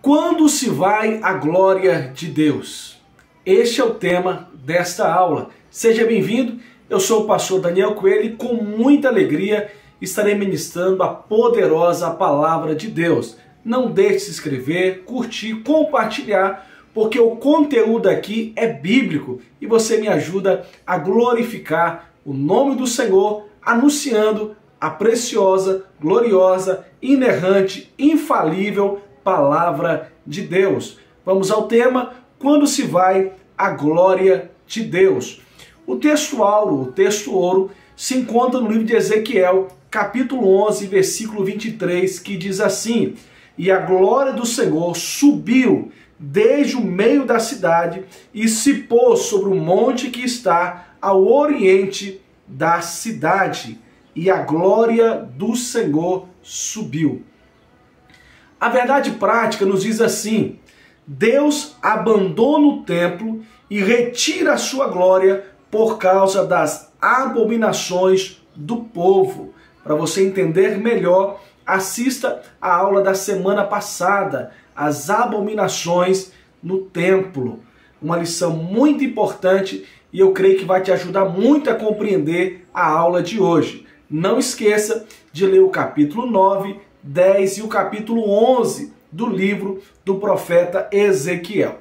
Quando se vai a glória de Deus? Este é o tema desta aula. Seja bem-vindo, eu sou o pastor Daniel Coelho e com muita alegria estarei ministrando a poderosa palavra de Deus. Não deixe de se inscrever, curtir, compartilhar, porque o conteúdo aqui é bíblico e você me ajuda a glorificar o nome do Senhor, anunciando a preciosa, gloriosa, inerrante, infalível palavra de Deus. Vamos ao tema, quando se vai a glória de Deus. O texto áureo, o texto ouro, se encontra no livro de Ezequiel, capítulo 11, versículo 23, que diz assim: "E a glória do Senhor subiu desde o meio da cidade e se pôs sobre o monte que está ao oriente da cidade. E a glória do Senhor subiu." A verdade prática nos diz assim: Deus abandona o templo e retira a sua glória por causa das abominações do povo. Para você entender melhor, assista a aula da semana passada, as abominações no templo. Uma lição muito importante e eu creio que vai te ajudar muito a compreender a aula de hoje. Não esqueça de ler o capítulo 9, 10 e o capítulo 11 do livro do profeta Ezequiel.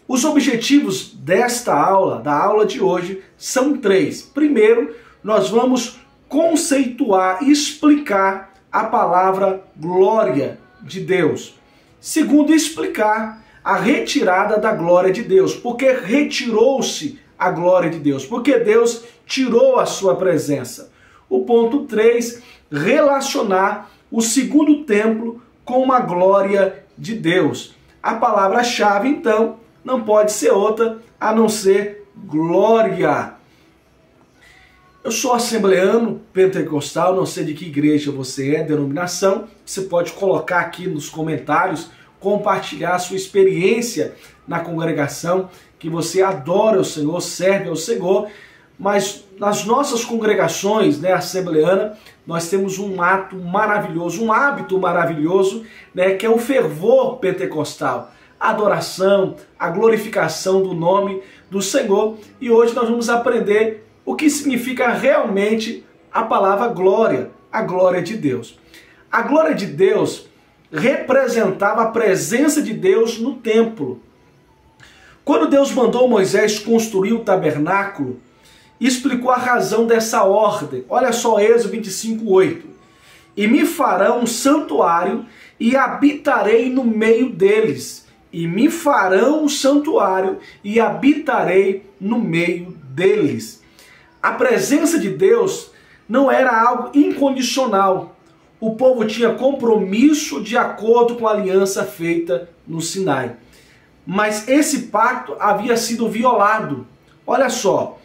Os objetivos desta aula, da aula de hoje, são três. Primeiro, nós vamos conceituar e explicar a palavra glória de Deus. Segundo, explicar a retirada da glória de Deus. Porque retirou-se a glória de Deus? Porque Deus tirou a sua presença. O ponto 3, relacionar o segundo templo com a glória de Deus. A palavra-chave, então, não pode ser outra a não ser glória. Eu sou assembleano pentecostal, não sei de que igreja você é, denominação. Você pode colocar aqui nos comentários, compartilhar a sua experiência na congregação, que você adora o Senhor, serve ao Senhor. Mas nas nossas congregações, né, assembleana, nós temos um ato maravilhoso, um hábito maravilhoso, né, que é o fervor pentecostal, a adoração, a glorificação do nome do Senhor. E hoje nós vamos aprender o que significa realmente a palavra glória, a glória de Deus. A glória de Deus representava a presença de Deus no templo. Quando Deus mandou Moisés construir o tabernáculo, explicou a razão dessa ordem. Olha só, Êxodo 25:8. "E me farão um santuário e habitarei no meio deles. E me farão um santuário e habitarei no meio deles." A presença de Deus não era algo incondicional. O povo tinha compromisso de acordo com a aliança feita no Sinai. Mas esse pacto havia sido violado. Olha só.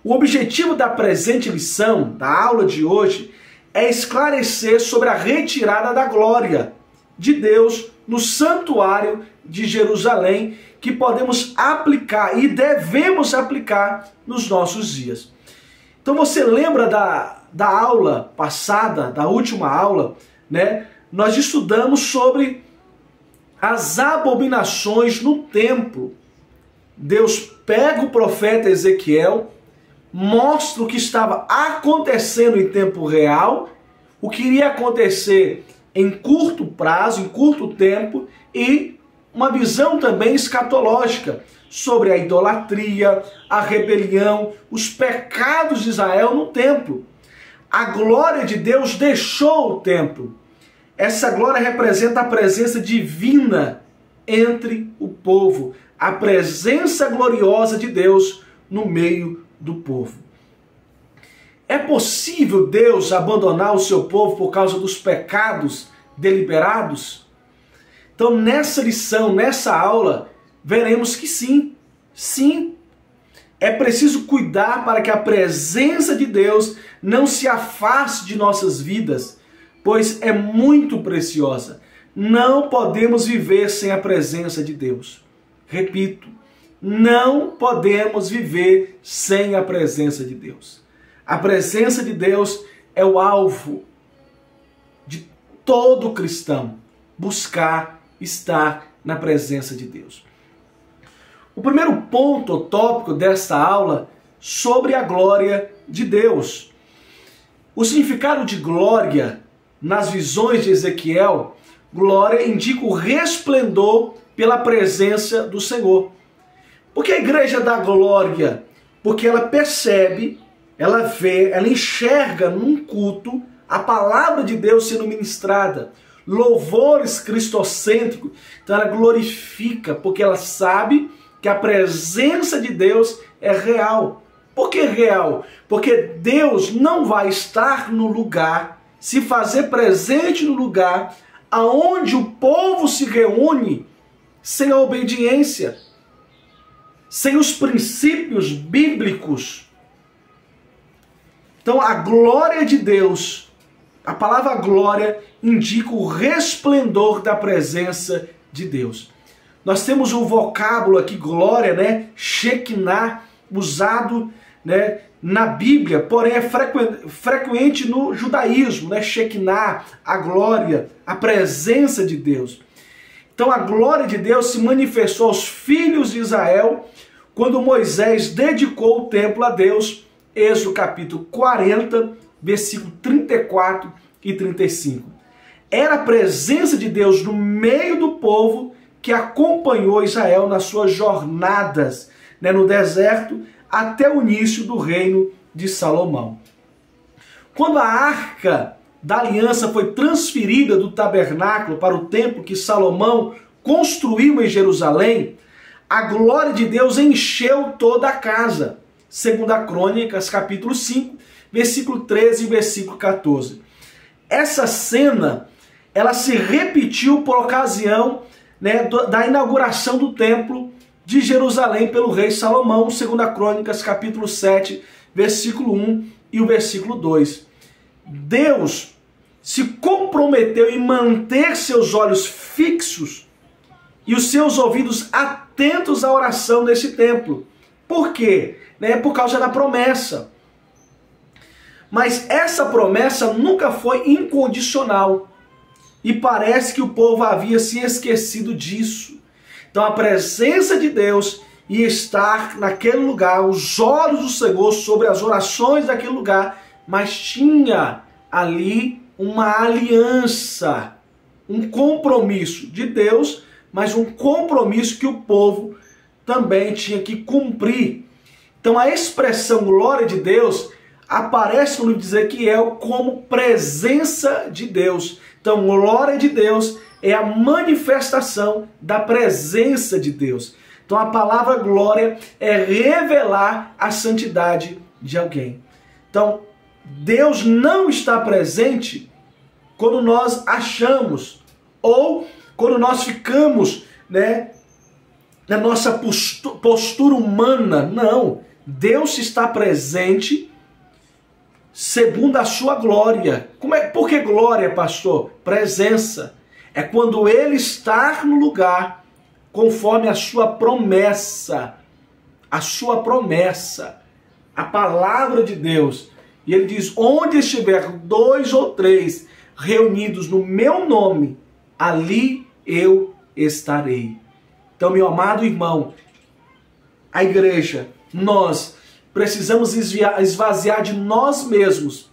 O objetivo da presente lição, da aula de hoje, é esclarecer sobre a retirada da glória de Deus no santuário de Jerusalém, que podemos aplicar e devemos aplicar nos nossos dias. Então você lembra da aula passada, da última aula, né? Nós estudamos sobre as abominações no templo. Deus pega o profeta Ezequiel, mostra o que estava acontecendo em tempo real, o que iria acontecer em curto prazo, em curto tempo, e uma visão também escatológica sobre a idolatria, a rebelião, os pecados de Israel no templo. A glória de Deus deixou o templo. Essa glória representa a presença divina entre o povo, a presença gloriosa de Deus no meio do povo. É possível Deus abandonar o seu povo por causa dos pecados deliberados? Então, nessa lição, nessa aula, veremos que sim. Sim. É preciso cuidar para que a presença de Deus não se afaste de nossas vidas, pois é muito preciosa. Não podemos viver sem a presença de Deus. Repito, não podemos viver sem a presença de Deus. A presença de Deus é o alvo de todo cristão, buscar estar na presença de Deus. O primeiro ponto, o tópico desta aula, sobre a glória de Deus. O significado de glória nas visões de Ezequiel, glória indica o resplendor pela presença do Senhor. Por que a igreja dá glória? Porque ela percebe, ela vê, ela enxerga num culto a palavra de Deus sendo ministrada, louvores cristocêntricos. Então ela glorifica, porque ela sabe que a presença de Deus é real. Por que real? Porque Deus não vai estar no lugar, se fazer presente no lugar aonde o povo se reúne sem a obediência, sem os princípios bíblicos. Então a glória de Deus, a palavra glória indica o resplendor da presença de Deus. Nós temos um vocábulo aqui, glória, né? Shekinah, usado, né, na Bíblia, porém é frequente no judaísmo, né? Shekinah, a glória, a presença de Deus. Então a glória de Deus se manifestou aos filhos de Israel quando Moisés dedicou o templo a Deus, Êxodo capítulo 40, versículo 34 e 35. Era a presença de Deus no meio do povo que acompanhou Israel nas suas jornadas, né, no deserto, até o início do reino de Salomão. Quando a arca da aliança foi transferida do tabernáculo para o templo que Salomão construiu em Jerusalém, a glória de Deus encheu toda a casa. Segundo a Crônicas, capítulo 5, versículo 13 e versículo 14. Essa cena, ela se repetiu por ocasião, né, da inauguração do templo de Jerusalém pelo rei Salomão, segundo a Crônicas, capítulo 7, versículo 1 e o versículo 2. Deus se comprometeu em manter seus olhos fixos e os seus ouvidos atentos à oração nesse templo. Por quê? Por causa da promessa. Mas essa promessa nunca foi incondicional. E parece que o povo havia se esquecido disso. Então a presença de Deus ia estar naquele lugar, os olhos do Senhor sobre as orações daquele lugar, mas tinha ali uma aliança, um compromisso de Deus, mas um compromisso que o povo também tinha que cumprir. Então a expressão glória de Deus aparece no livro de Ezequiel como presença de Deus. Então glória de Deus é a manifestação da presença de Deus. Então a palavra glória é revelar a santidade de alguém. Então Deus não está presente quando nós achamos ou quando nós ficamos, na nossa postura humana. Não, Deus está presente segundo a sua glória. Por que glória, pastor? Presença. É quando Ele está no lugar conforme a sua promessa. A sua promessa. A palavra de Deus. E Ele diz, onde estiver 2 ou 3 reunidos no meu nome, ali eu estarei. Então, meu amado irmão, a igreja, nós precisamos esvaziar de nós mesmos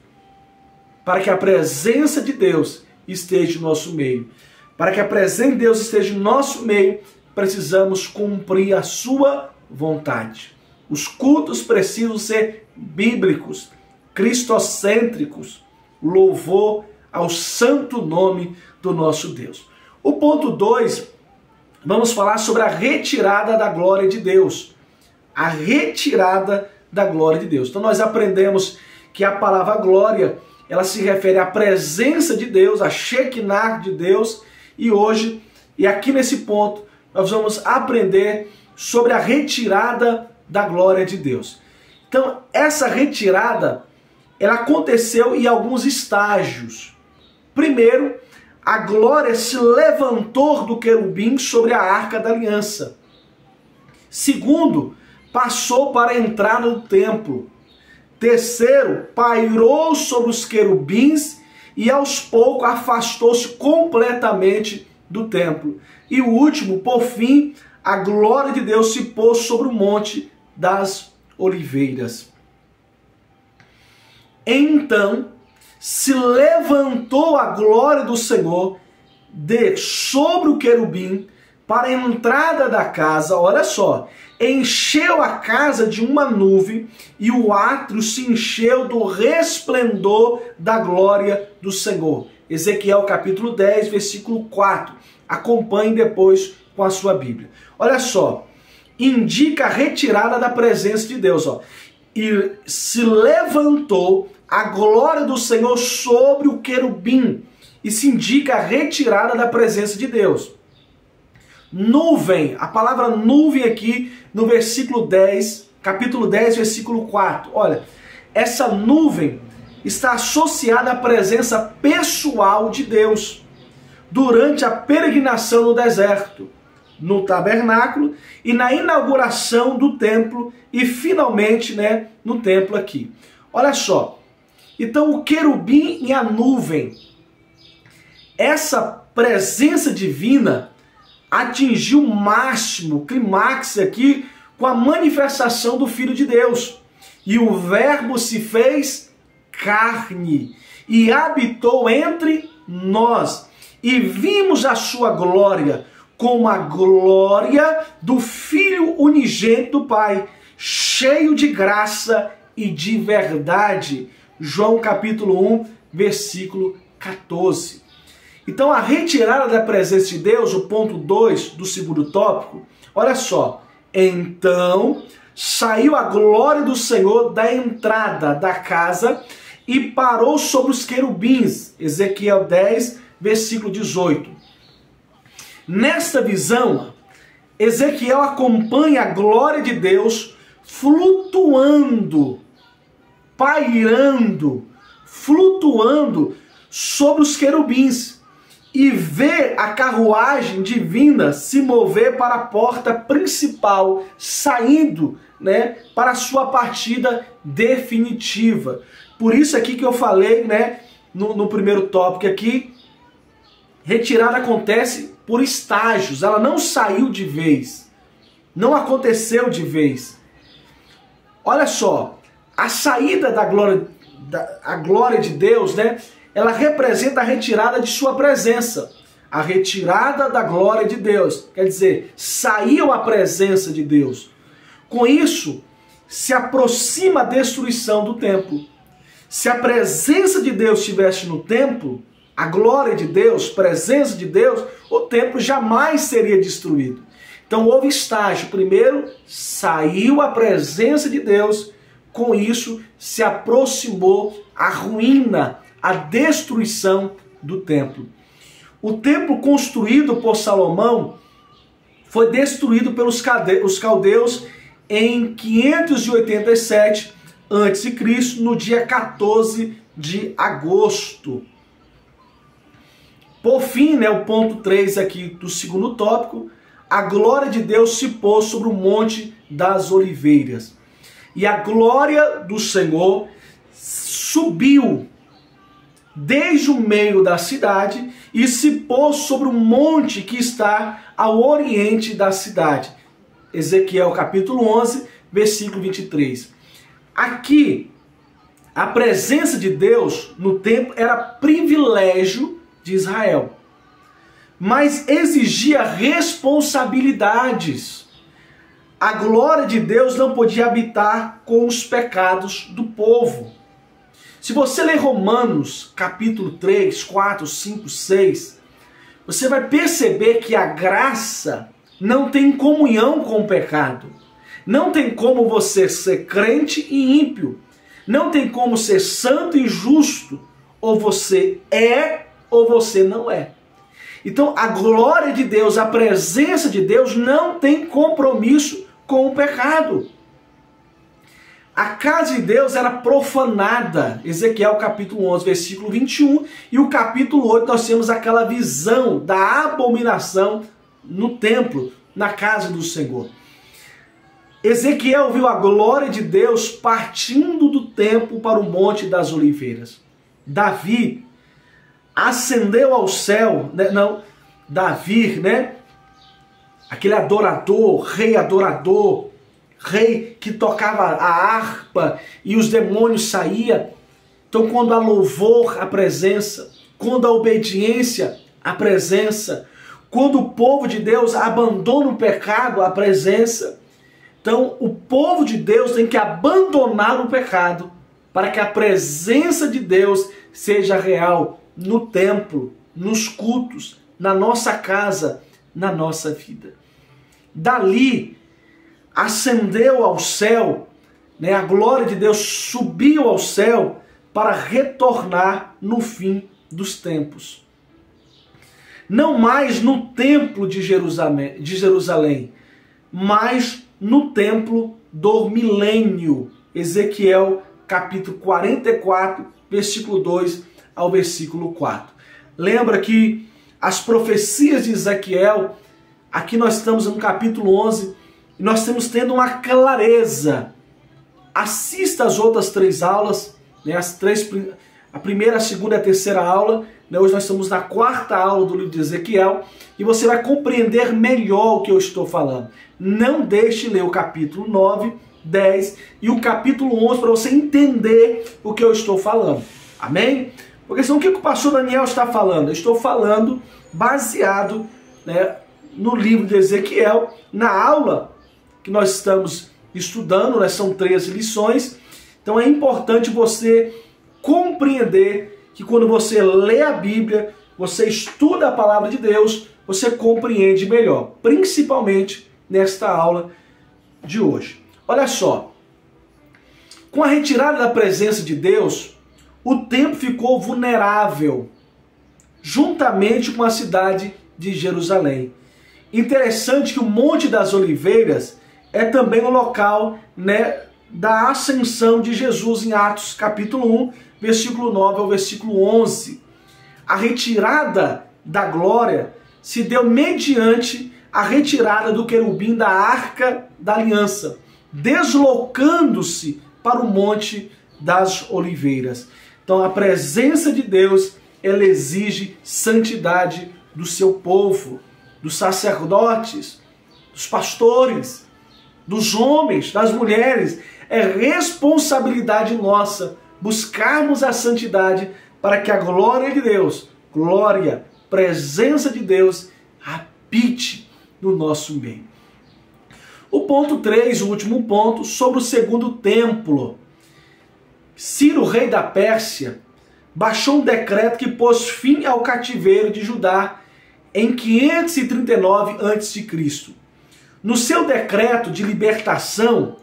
para que a presença de Deus esteja no nosso meio. Para que a presença de Deus esteja no nosso meio, precisamos cumprir a sua vontade. Os cultos precisam ser bíblicos, cristocêntricos, louvor ao santo nome do nosso Deus. O ponto 2, vamos falar sobre a retirada da glória de Deus. A retirada da glória de Deus. Então nós aprendemos que a palavra glória, ela se refere à presença de Deus, a Shekinah de Deus, e hoje, e aqui nesse ponto, nós vamos aprender sobre a retirada da glória de Deus. Então, essa retirada, ela aconteceu em alguns estágios. Primeiro, a glória se levantou do querubim sobre a arca da aliança. Segundo, passou para a entrada do templo. Terceiro, pairou sobre os querubins e aos poucos afastou-se completamente do templo. E o último, por fim, a glória de Deus se pôs sobre o monte das oliveiras. Então se levantou a glória do Senhor sobre o querubim para a entrada da casa. Olha só, encheu a casa de uma nuvem e o átrio se encheu do resplendor da glória do Senhor. Ezequiel capítulo 10, versículo 4. Acompanhe depois com a sua Bíblia. Olha só, indica a retirada da presença de Deus. Ó. E se levantou a glória do Senhor sobre o querubim. Isso indica a retirada da presença de Deus. Nuvem, a palavra nuvem aqui no versículo 10, capítulo 10, versículo 4. Olha, essa nuvem está associada à presença pessoal de Deus durante a peregrinação no deserto, no tabernáculo e na inauguração do templo e finalmente, né, no templo aqui. Olha só, então o querubim e a nuvem, essa presença divina atingiu o máximo, clímax aqui, com a manifestação do Filho de Deus. E o Verbo se fez carne e habitou entre nós. E vimos a sua glória, como a glória do Filho unigênito do Pai, cheio de graça e de verdade. João capítulo 1, versículo 14. Então a retirada da presença de Deus, o ponto 2 do segundo tópico, olha só. Então saiu a glória do Senhor da entrada da casa e parou sobre os querubins. Ezequiel 10, versículo 18. Nesta visão, Ezequiel acompanha a glória de Deus flutuando, pairando, flutuando sobre os querubins e vê a carruagem divina se mover para a porta principal, saindo, né, para a sua partida definitiva. Por isso aqui que eu falei, né, no primeiro tópico aqui, retirada acontece por estágios, ela não saiu de vez, não aconteceu de vez. Olha só, a saída da glória de Deus, né, ela representa a retirada de sua presença. A retirada da glória de Deus. Quer dizer, saiu a presença de Deus. Com isso, se aproxima a destruição do templo. Se a presença de Deus estivesse no templo, a glória de Deus, presença de Deus, o templo jamais seria destruído. Então houve estágio. Primeiro, saiu a presença de Deus. Com isso, se aproximou a ruína, a destruição do templo. O templo construído por Salomão foi destruído pelos caldeus em 587 a.C., no dia 14 de agosto. Por fim, né, o ponto 3 aqui do segundo tópico, a glória de Deus se pôs sobre o monte das oliveiras. E a glória do Senhor subiu desde o meio da cidade e se pôs sobre um monte que está ao oriente da cidade. Ezequiel capítulo 11, versículo 23. Aqui, a presença de Deus no templo era privilégio de Israel, mas exigia responsabilidades. A glória de Deus não podia habitar com os pecados do povo. Se você ler Romanos capítulo 3, 4, 5, 6, você vai perceber que a graça não tem comunhão com o pecado. Não tem como você ser crente e ímpio. Não tem como ser santo e justo. Ou você é ou você não é. Então a glória de Deus, a presença de Deus não tem compromisso com o pecado. A casa de Deus era profanada. Ezequiel capítulo 11, versículo 21. E o capítulo 8 nós temos aquela visão da abominação no templo, na casa do Senhor. Ezequiel viu a glória de Deus partindo do templo para o Monte das Oliveiras. Davi ascendeu ao céu, né? Não, Davi, né? Aquele adorador, rei que tocava a harpa e os demônios saíam. Então, quando há louvor, a presença, quando há obediência, a presença, quando o povo de Deus abandona o pecado, a presença. Então, o povo de Deus tem que abandonar o pecado para que a presença de Deus seja real no templo, nos cultos, na nossa casa, na nossa vida. Dali, ascendeu ao céu, né? A glória de Deus subiu ao céu para retornar no fim dos tempos. Não mais no templo de Jerusalém, mas no templo do milênio. Ezequiel capítulo 44, versículo 2 ao versículo 4. Lembra que as profecias de Ezequiel, aqui nós estamos no capítulo 11, e nós estamos tendo uma clareza. Assista as outras 3 aulas, né, a primeira, a segunda e a terceira aula. Né, hoje nós estamos na 4ª aula do livro de Ezequiel, e você vai compreender melhor o que eu estou falando. Não deixe de ler o capítulo 9, 10 e o capítulo 11 para você entender o que eu estou falando. Amém? Porque senão o que o pastor Daniel está falando? Eu estou falando baseado, né, no livro de Ezequiel, na aula que nós estamos estudando, né, são 13 lições. Então é importante você compreender que quando você lê a Bíblia, você estuda a palavra de Deus, você compreende melhor, principalmente nesta aula de hoje. Olha só, com a retirada da presença de Deus, o templo ficou vulnerável, juntamente com a cidade de Jerusalém. Interessante que o Monte das Oliveiras é também o local, né, da ascensão de Jesus em Atos capítulo 1, versículo 9 ao versículo 11. A retirada da glória se deu mediante a retirada do querubim da Arca da Aliança, deslocando-se para o Monte das Oliveiras. Então a presença de Deus, ela exige santidade do seu povo, dos sacerdotes, dos pastores, dos homens, das mulheres. É responsabilidade nossa buscarmos a santidade para que a glória de Deus, glória, presença de Deus, habite no nosso meio. O ponto 3, o último ponto, sobre o segundo templo. Ciro, rei da Pérsia, baixou um decreto que pôs fim ao cativeiro de Judá em 539 a.C. No seu decreto de libertação,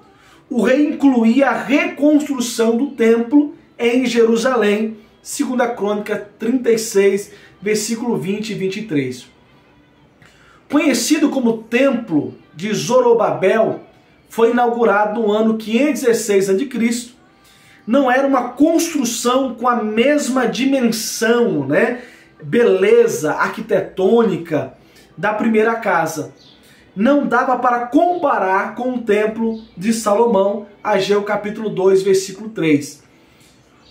o rei incluía a reconstrução do templo em Jerusalém, 2 Crônica 36, versículo 20 e 23. Conhecido como Templo de Zorobabel, foi inaugurado no ano 516 a.C. Não era uma construção com a mesma dimensão, né, beleza arquitetônica da primeira casa. Não dava para comparar com o templo de Salomão, Ageu capítulo 2, versículo 3.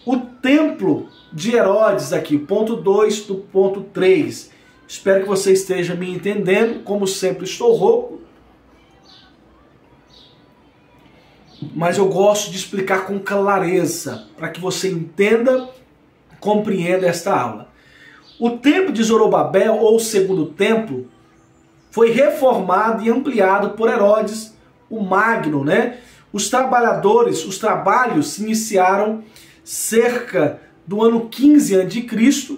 O templo de Herodes aqui, ponto 2 do ponto 3. Espero que você esteja me entendendo, como sempre estou rouco, mas eu gosto de explicar com clareza, para que você entenda, compreenda esta aula. O templo de Zorobabel, ou segundo templo, foi reformado e ampliado por Herodes, o Magno, né? Os trabalhos se iniciaram cerca do ano 15 a.C.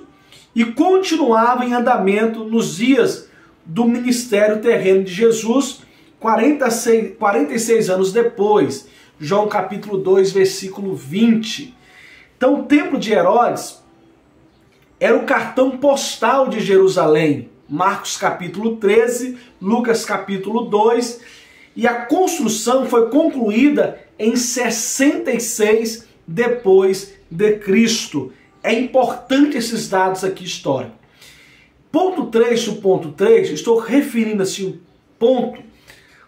e continuavam em andamento nos dias do ministério terreno de Jesus, 46 anos depois, João capítulo 2, versículo 20. Então o templo de Herodes era o cartão postal de Jerusalém, Marcos capítulo 13, Lucas capítulo 2, e a construção foi concluída em 66 depois de Cristo. É importante esses dados aqui históricos. Ponto 3 do ponto 3, estou referindo assim um ponto,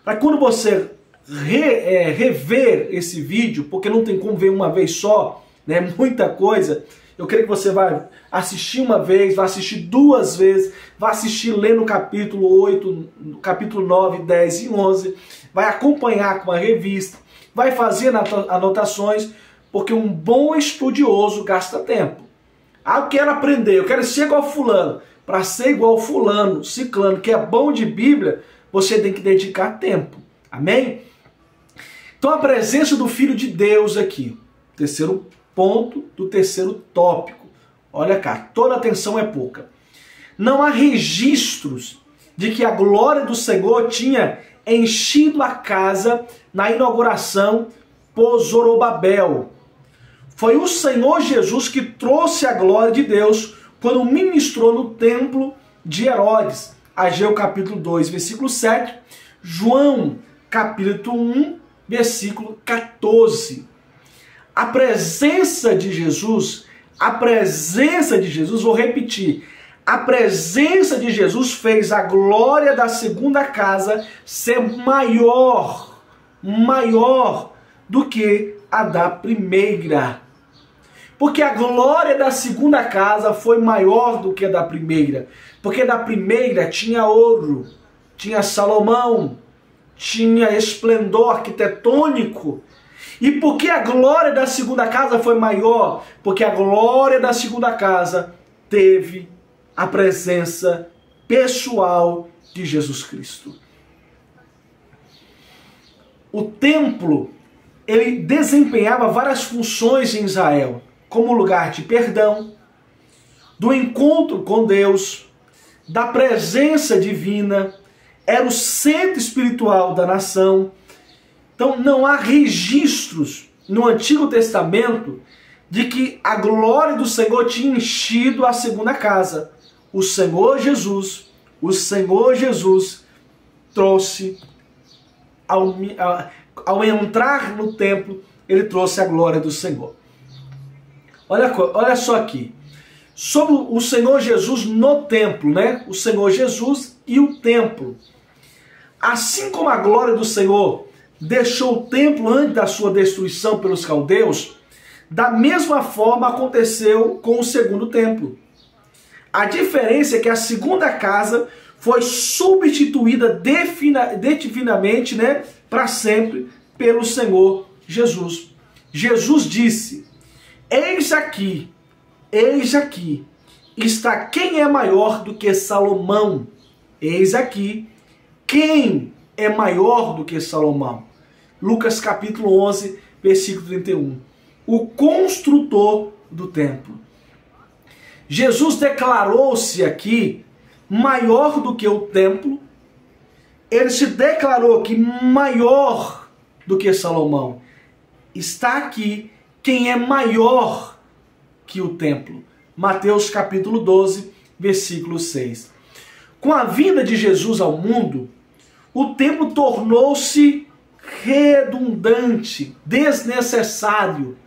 para quando você rever esse vídeo, porque não tem como ver uma vez só, né, muita coisa, Eu creio que você vai assistir uma vez, vai assistir duas vezes, vai assistir lendo o capítulo 8, capítulo 9, 10 e 11, vai acompanhar com a revista, vai fazer anotações, porque um bom estudioso gasta tempo. Ah, eu quero aprender, eu quero ser igual fulano. Para ser igual fulano, ciclano, que é bom de Bíblia, você tem que dedicar tempo. Amém? Então a presença do Filho de Deus aqui, terceiro ponto do terceiro tópico. Olha cá, toda atenção é pouca. Não há registros de que a glória do Senhor tinha enchido a casa na inauguração por Zorobabel. Foi o Senhor Jesus que trouxe a glória de Deus quando ministrou no templo de Herodes. Ageu capítulo 2, versículo 7. João capítulo 1, versículo 14. A presença de Jesus, vou repetir, a presença de Jesus fez a glória da segunda casa ser maior do que a da primeira. Porque a glória da segunda casa foi maior do que a da primeira. Porque da primeira tinha ouro, tinha Salomão, tinha esplendor arquitetônico. E por que a glória da segunda casa foi maior? Porque a glória da segunda casa teve a presença pessoal de Jesus Cristo. O templo, ele desempenhava várias funções em Israel, como lugar de perdão, do encontro com Deus, da presença divina, era o centro espiritual da nação. Então não há registros no Antigo Testamento de que a glória do Senhor tinha enchido a segunda casa. O Senhor Jesus trouxe, ao entrar no templo, ele trouxe a glória do Senhor. Olha só aqui, sobre o Senhor Jesus no templo, né? O Senhor Jesus e o templo. Assim como a glória do Senhor deixou o templo antes da sua destruição pelos caldeus, da mesma forma aconteceu com o segundo templo. A diferença é que a segunda casa foi substituída definitivamente, né, para sempre pelo Senhor Jesus. Jesus disse: eis aqui, está quem é maior do que Salomão. Eis aqui, quem é maior do que Salomão. Lucas capítulo 11, versículo 31. O construtor do templo. Jesus declarou-se aqui maior do que o templo. Ele se declarou aqui maior do que Salomão. Está aqui quem é maior que o templo. Mateus capítulo 12, versículo 6. Com a vinda de Jesus ao mundo, o templo tornou-se redundante, desnecessário.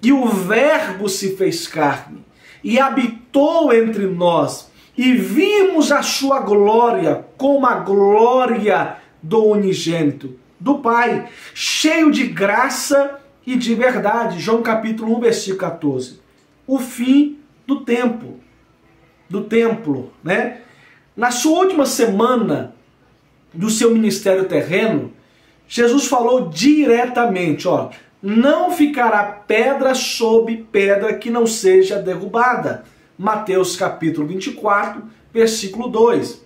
E o Verbo se fez carne e habitou entre nós. E vimos a sua glória como a glória do unigênito, do Pai, cheio de graça e de verdade. João capítulo 1, versículo 14. O fim do templo, né? Na sua última semana do seu ministério terreno, Jesus falou diretamente, ó, não ficará pedra sobre pedra que não seja derrubada. Mateus capítulo 24, versículo 2.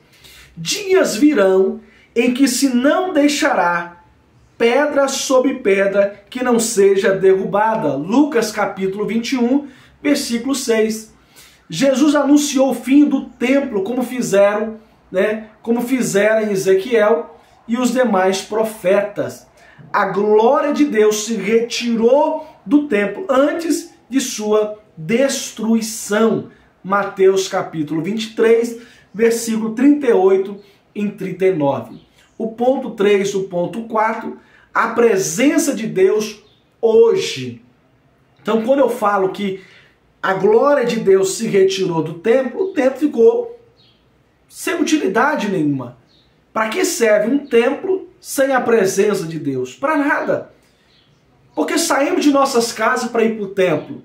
Dias virão em que se não deixará pedra sobre pedra que não seja derrubada. Lucas capítulo 21, versículo 6. Jesus anunciou o fim do templo, como fizeram em Ezequiel e os demais profetas. A glória de Deus se retirou do templo antes de sua destruição. Mateus capítulo 23, versículo 38 e 39. O ponto 3, o ponto 4, a presença de Deus hoje. Então, quando eu falo que a glória de Deus se retirou do templo, o templo ficou sem utilidade nenhuma. Para que serve um templo sem a presença de Deus? Para nada. Porque saímos de nossas casas para ir para o templo.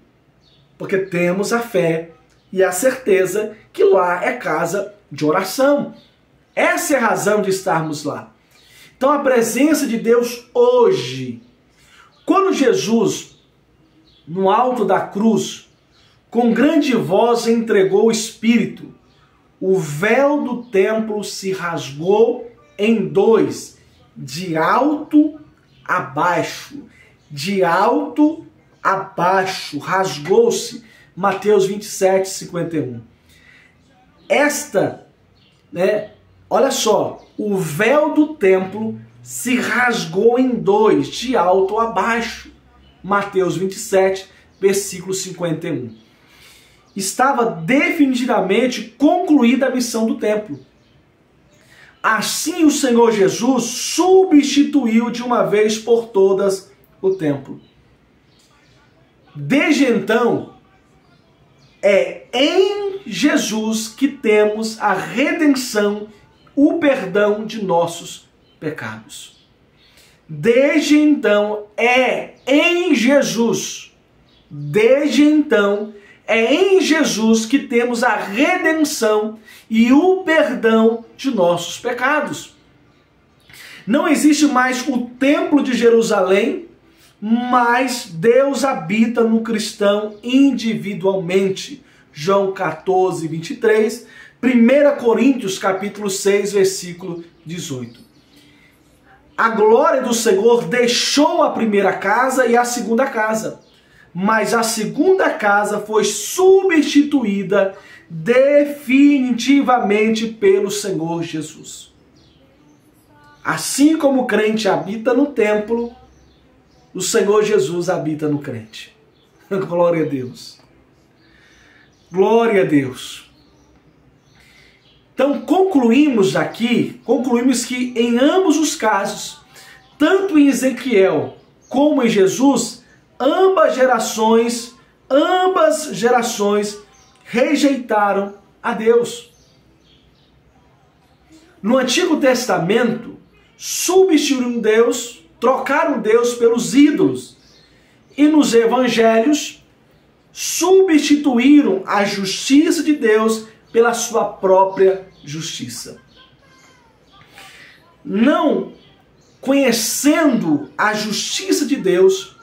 Porque temos a fé e a certeza que lá é casa de oração. Essa é a razão de estarmos lá. Então a presença de Deus hoje, quando Jesus, no alto da cruz, com grande voz entregou o Espírito, o véu do templo se rasgou em dois, de alto a baixo. De alto a baixo, rasgou-se. Mateus 27, 51. Olha só, o véu do templo se rasgou em dois, de alto a baixo. Mateus 27, versículo 51. Estava definitivamente concluída a missão do templo. Assim o Senhor Jesus substituiu de uma vez por todas o templo. Desde então, é em Jesus que temos a redenção, o perdão de nossos pecados. Desde então, é em Jesus. Desde então, é em Jesus que temos a redenção e o perdão de nossos pecados. Não existe mais o templo de Jerusalém, mas Deus habita no cristão individualmente. João 14, 23, 1 Coríntios capítulo 6, versículo 18. A glória do Senhor deixou a primeira casa e a segunda casa, mas a segunda casa foi substituída definitivamente pelo Senhor Jesus. Assim como o crente habita no templo, o Senhor Jesus habita no crente. Glória a Deus. Glória a Deus. Então concluímos que em ambos os casos, tanto em Ezequiel como em Jesus, ambas gerações rejeitaram a Deus. No Antigo Testamento, substituíram Deus, trocaram Deus pelos ídolos. E nos evangelhos, substituíram a justiça de Deus pela sua própria justiça. Não conhecendo a justiça de Deus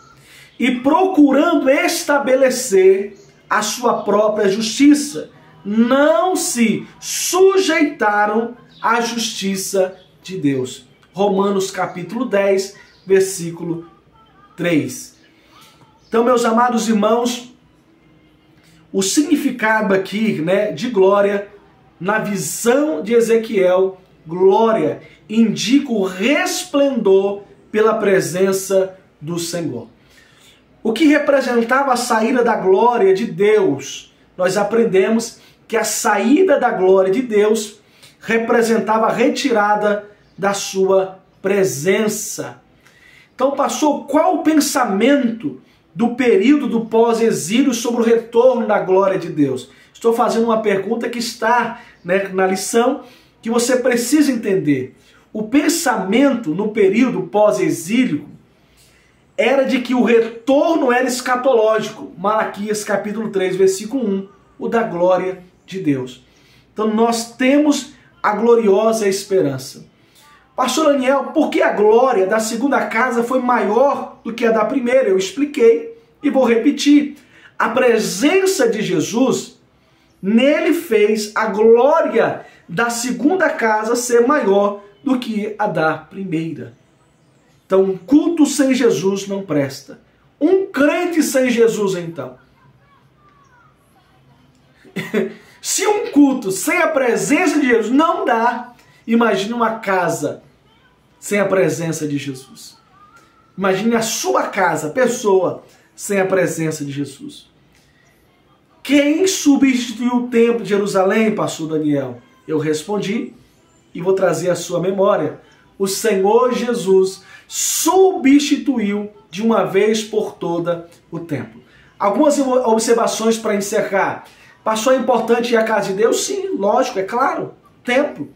e procurando estabelecer a sua própria justiça, não se sujeitaram à justiça de Deus. Romanos capítulo 10, versículo 3. Então, meus amados irmãos, o significado aqui, de glória, na visão de Ezequiel, glória indica o resplendor pela presença do Senhor. O que representava a saída da glória de Deus? Nós aprendemos que a saída da glória de Deus representava a retirada da sua presença. Então, pastor, qual o pensamento do período do pós-exílio sobre o retorno da glória de Deus? Estou fazendo uma pergunta que está na lição que você precisa entender. O pensamento no período pós-exílio era de que o retorno era escatológico. Malaquias capítulo 3, versículo 1, o da glória de Deus. Então nós temos a gloriosa esperança. Pastor Daniel, por que a glória da segunda casa foi maior do que a da primeira? Eu expliquei e vou repetir. A presença de Jesus, nele fez a glória da segunda casa ser maior do que a da primeira. Então, um culto sem Jesus não presta. Um crente sem Jesus, então. Se um culto sem a presença de Jesus não dá, imagine uma casa sem a presença de Jesus. Imagine a sua casa, pessoa, sem a presença de Jesus. Quem substituiu o templo de Jerusalém, pastor Daniel? Eu respondi e vou trazer a sua memória. O Senhor Jesus substituiu de uma vez por toda o templo. Algumas observações para encerrar. Pastor, é importante ir à casa de Deus? Sim, lógico, é claro. Templo,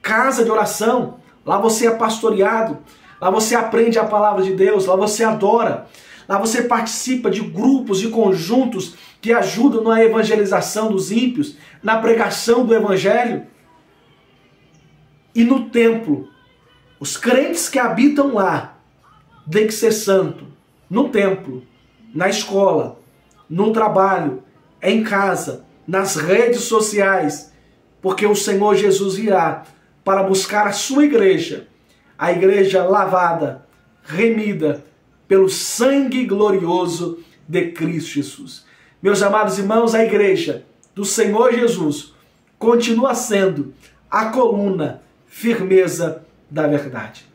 casa de oração. Lá você é pastoreado, lá você aprende a palavra de Deus, lá você adora. Lá você participa de grupos e conjuntos que ajudam na evangelização dos ímpios, na pregação do evangelho. E no templo, os crentes que habitam lá têm que ser santo. No templo, na escola, no trabalho, em casa, nas redes sociais, porque o Senhor Jesus virá para buscar a sua igreja, a igreja lavada, remida pelo sangue glorioso de Cristo Jesus. Meus amados irmãos, a igreja do Senhor Jesus continua sendo a coluna, firmeza da verdade.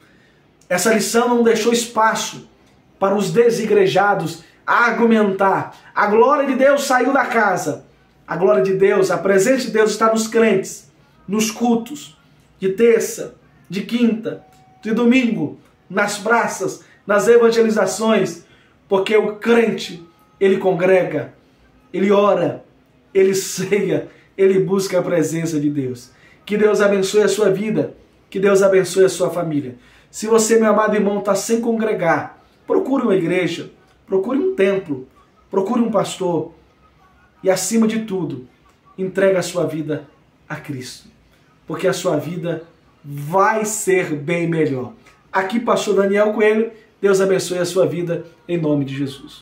Essa lição não deixou espaço para os desigrejados argumentar. A glória de Deus saiu da casa. A glória de Deus, a presença de Deus está nos crentes, nos cultos, de terça, de quinta, de domingo, nas praças, nas evangelizações, porque o crente, ele congrega, ele ora, ele ceia, ele busca a presença de Deus. Que Deus abençoe a sua vida, que Deus abençoe a sua família. Se você, meu amado irmão, está sem congregar, procure uma igreja, procure um templo, procure um pastor e, acima de tudo, entregue a sua vida a Cristo, porque a sua vida vai ser bem melhor. Aqui, pastor Daniel Coelho, Deus abençoe a sua vida em nome de Jesus.